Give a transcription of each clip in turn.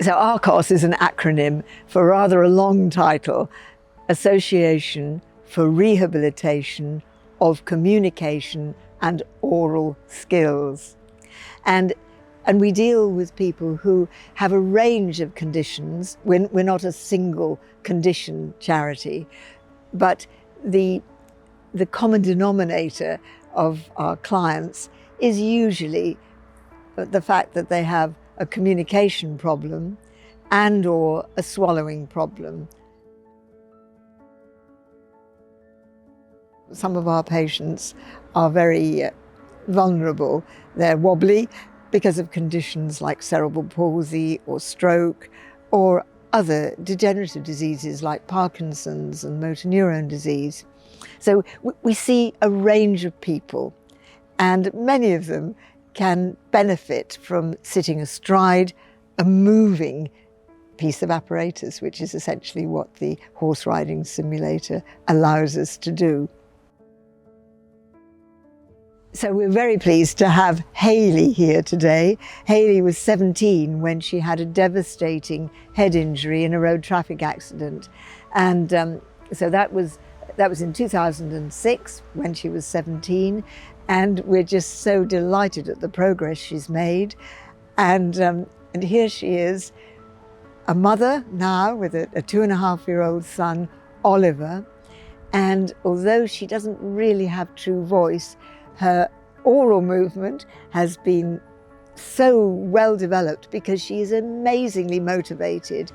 So ARCOS is an acronym for rather a long title, Association for Rehabilitation of Communication and Oral Skills. And we deal with people who have a range of conditions. We're not a single condition charity, but the common denominator of our clients is usually the fact that they have a communication problem and or a swallowing problem. Some of our patients are very vulnerable. They're wobbly because of conditions like cerebral palsy or stroke or other degenerative diseases like Parkinson's and motor neuron disease. So we see a range of people, and many of them can benefit from sitting astride a moving piece of apparatus, which is essentially what the horse riding simulator allows us to do. So we're very pleased to have Hayley here today. Hayley was 17 when she had a devastating head injury in a road traffic accident. And so that was in 2006 when she was 17. And we're just so delighted at the progress she's made. And here she is, a mother now with a 2.5-year-old son, Oliver. And although she doesn't really have true voice, her oral movement has been so well developed because she is amazingly motivated.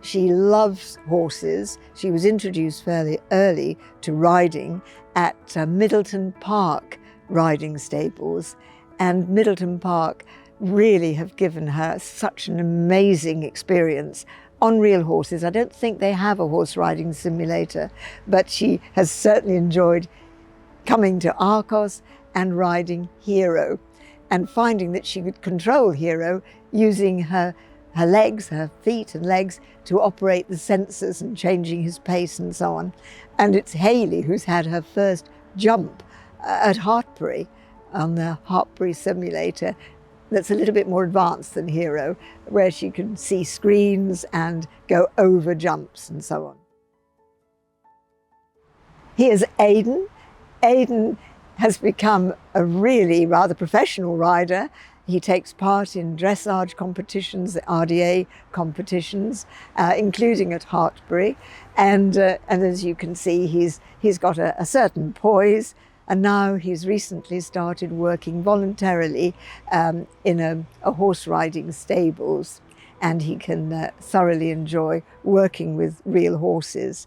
She loves horses. She was introduced fairly early to riding at Middleton Park riding stables, and Middleton Park really have given her such an amazing experience on real horses. I don't think they have a horse riding simulator, but she has certainly enjoyed coming to ARCOS and riding Hero and finding that she could control Hero using her legs, her feet and legs to operate the sensors and changing his pace and so on. And it's Hayley who's had her first jump at Hartpury on the Hartpury simulator that's a little bit more advanced than Hero, where she can see screens and go over jumps and so on. Here's Aidan. Aidan has become a really rather professional rider. He takes part in dressage competitions, the RDA competitions, including at Hartpury. And as you can see, he's got a certain poise. And now he's recently started working voluntarily in a horse riding stables. And he can thoroughly enjoy working with real horses.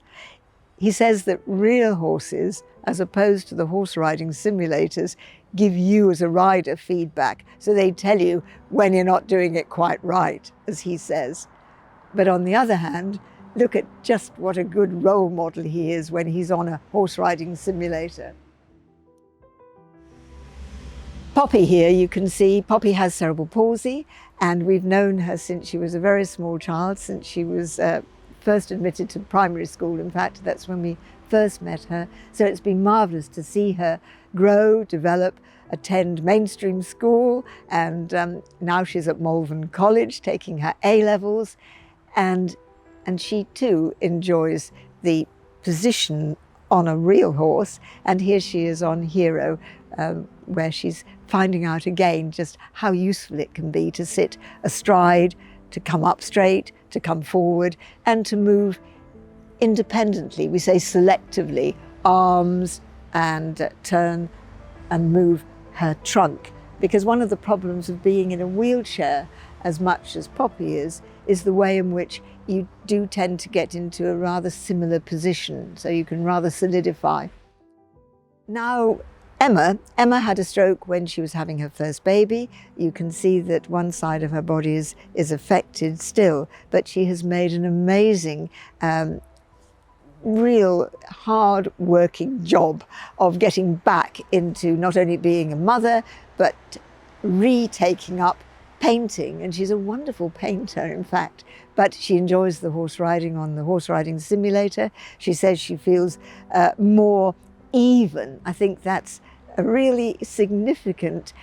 He says that real horses, as opposed to the horse riding simulators, give you as a rider feedback. So they tell you when you're not doing it quite right, as he says. But on the other hand, look at just what a good role model he is when he's on a horse riding simulator. Poppy here, you can see, Poppy has cerebral palsy, and we've known her since she was a very small child, since she was first admitted to primary school. In fact, that's when we first met her. So it's been marvellous to see her grow, develop, attend mainstream school, and now she's at Malvern College taking her A-levels, and she too enjoys the position on a real horse. And here she is on Hero, where she's finding out again just how useful it can be to sit astride, to come up straight, to come forward, and to move independently. We say selectively, arms, and turn and move her trunk. Because one of the problems of being in a wheelchair, as much as Poppy is the way in which you do tend to get into a rather similar position, so you can rather solidify. Now, Emma had a stroke when she was having her first baby. You can see that one side of her body is affected still, but she has made an amazing, real hard-working job of getting back into not only being a mother, but retaking up painting. And she's a wonderful painter, in fact, but she enjoys the horse riding on the horse riding simulator. She says she feels more even. I think that's a really significant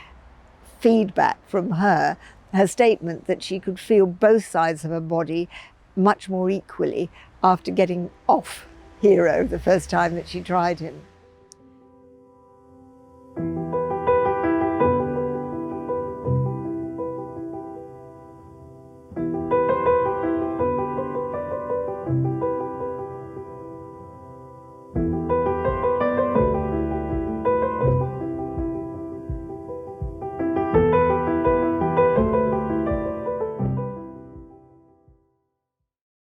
feedback from her, her statement that she could feel both sides of her body much more equally after getting off Hero the first time that she tried him.